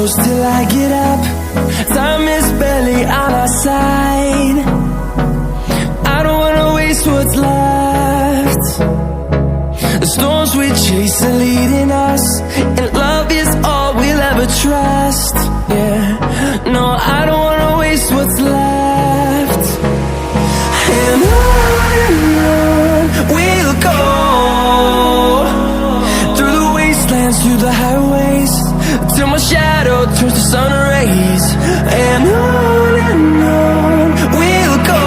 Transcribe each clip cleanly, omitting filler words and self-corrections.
close till I get up. Time is barely on our side. I don't wanna waste what's left. The storms we chase are leading us, and love is all we'll ever trust. Yeah, no, I don't wanna waste what's left. And on we'll go, through the wastelands, through the highways, till my shadow turns to sun rays. And on we'll go,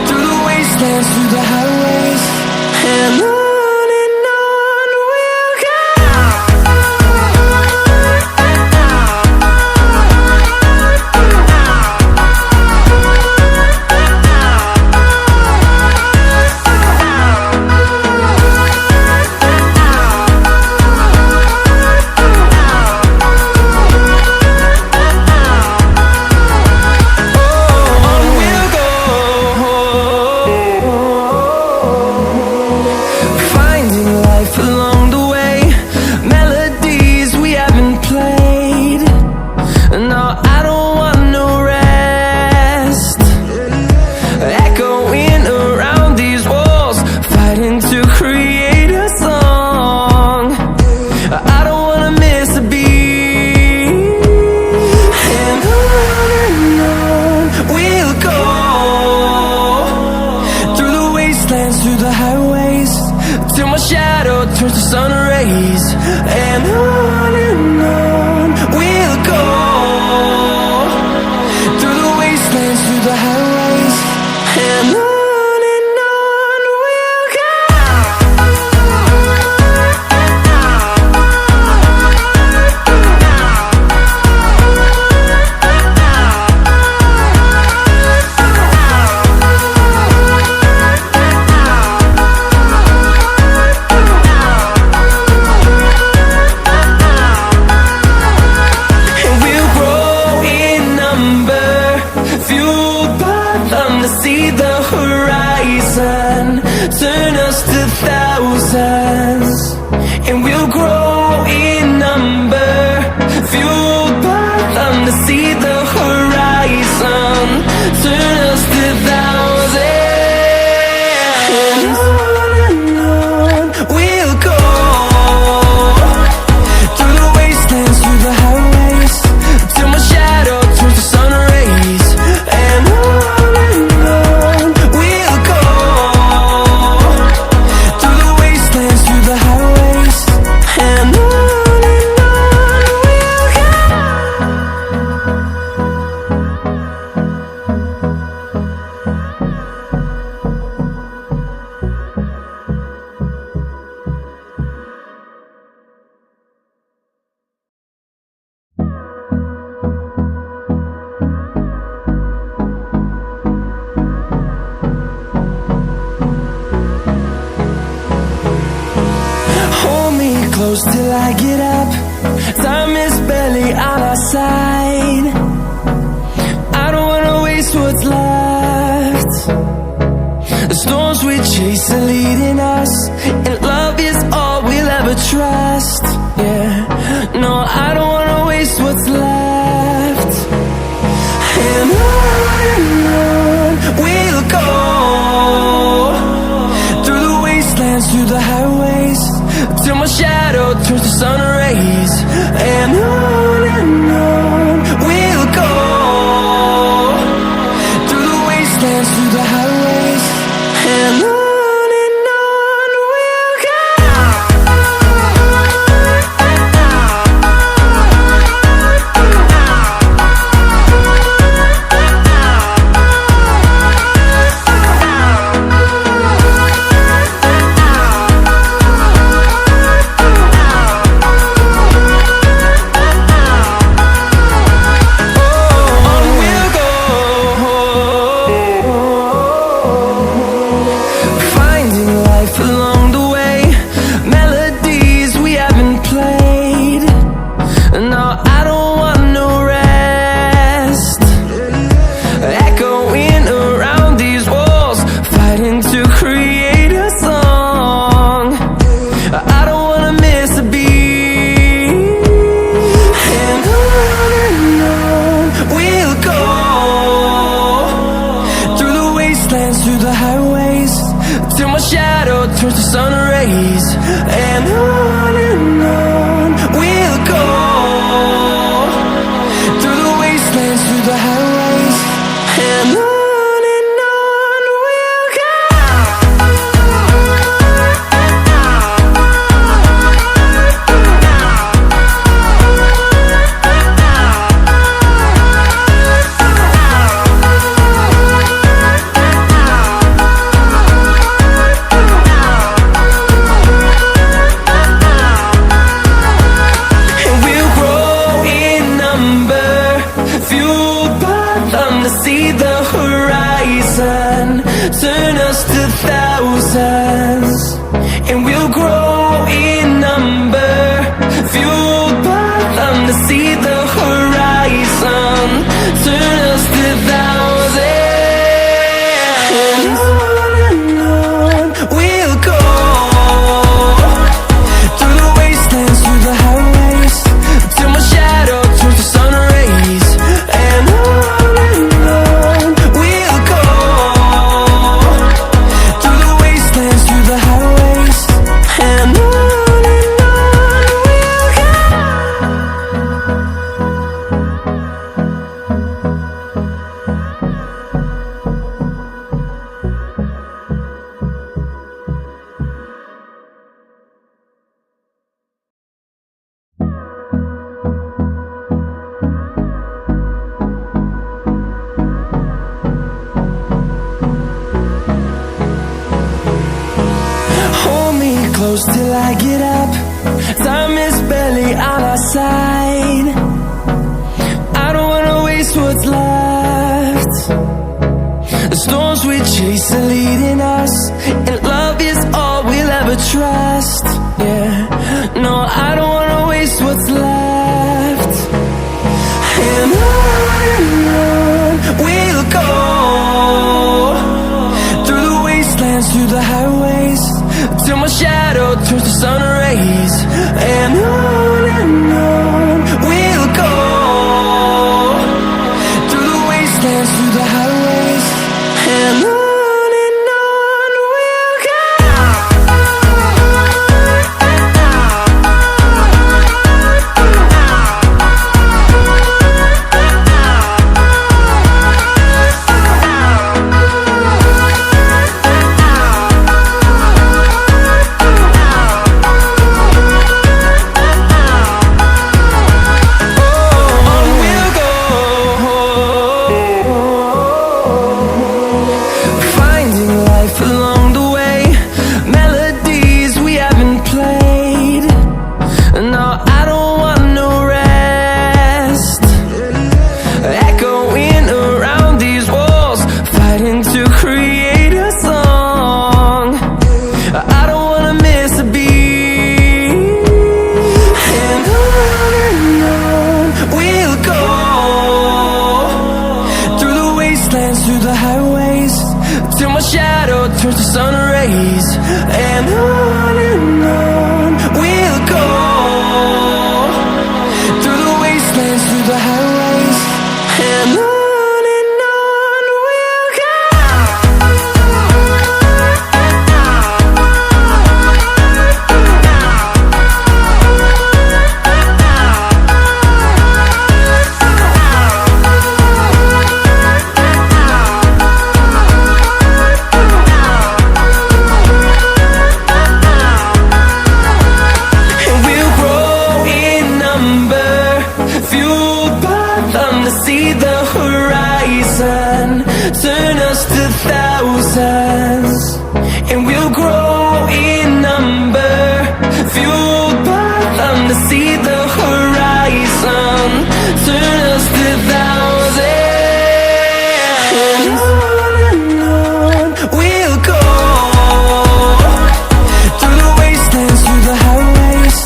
through the wastelands, through the highways, and on we'll go. Through the highways, till my shadow turns to sun rays. And on we'll go, through the wastelands, through the highways, and on we'll go. See the horizon, turn us to thousands, and we'll grow in number, fueled by them. To see the horizon, turn us to thousands, and on we'll go, through the wastelands, through the highways, till my shadow turns to sun rays. And close till I get up. Time is barely on our side. I don't wanna waste what's left. The storms we chase are leading us, and love is all we'll ever trust. Yeah, no, I don't wanna waste what's left. And on we'll go, through the wastelands, through the highways, till my shadow turns to sun rays. And on we'll go, through the wastelands, through the highways, and on we'll go. to see the horizon, turn us to thousands, and we'll grow in number, fueled by them to see the horizon, turn us to thousands. And on we'll go, through the wastelands, through the highways, till my shadow turns to sun rays. And on we'll go, through the wastelands, through the highways. And on we'll go. Hold me close till I get up. Time is barely on our side. I don't wanna waste what's left. The storms we chase are leading us, and love is all we'll ever trust. Yeah, no, I don't wanna waste what's left. And on we'll go, through the wastelands, through the highways, till my shadow turns to sun rays. And on we'll go, through the wastelands, through the highways. And on we'll go. Through the highways, till my shadow turns to sun rays. And on we'll go, through the wastelands, through the highways. And on we'll go. See the horizon, turn us to thousands, and we'll grow in number, fueled by them to see the horizon, turn us to thousands. And on we'll go, through the wastelands, through the highways,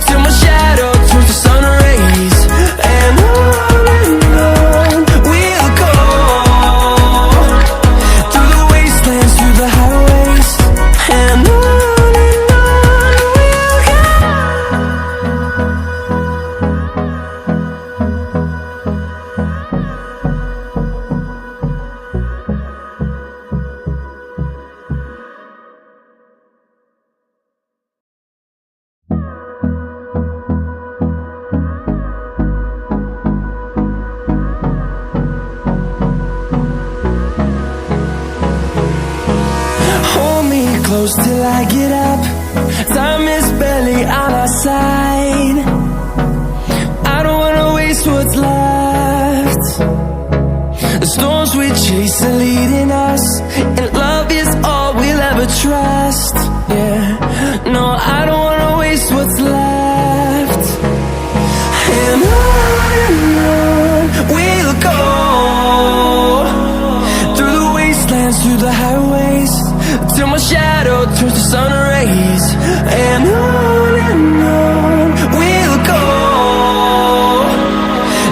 till my shadow turns to sun rays. And we'll go, through the wastelands, through the highways. And on we'll go. Hold me close till I get up. Time is barely on our side. I don't wanna waste what's left. The storms we chase are leading us, and love is all we'll ever trust. Yeah, no, I don't wanna waste what's left. And on we'll go, turns to sun rays, and on we'll go,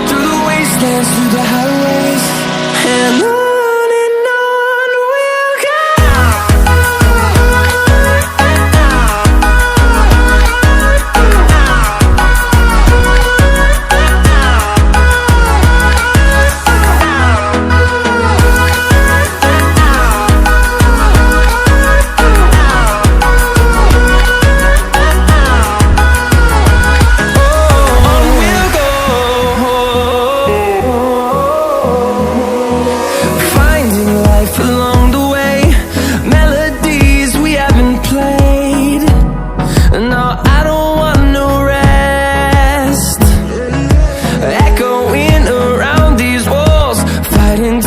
through the wastelands, through the highways, and on we'll go.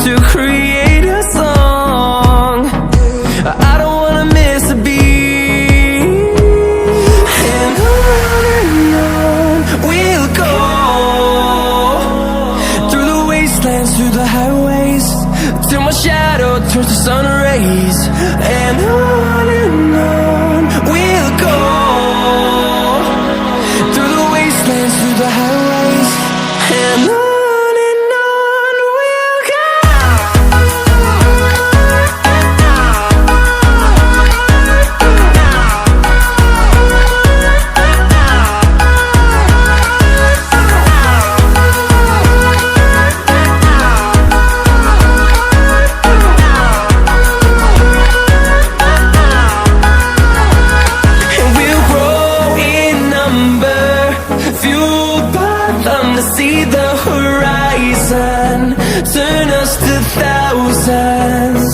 To create a song, I don't wanna miss a beat, and on we'll go, through the wastelands, through the highways, till my shadow turns to sun rays, and on we'll go, through the wastelands, through the highways, and on. See the horizon, turn us to thousands.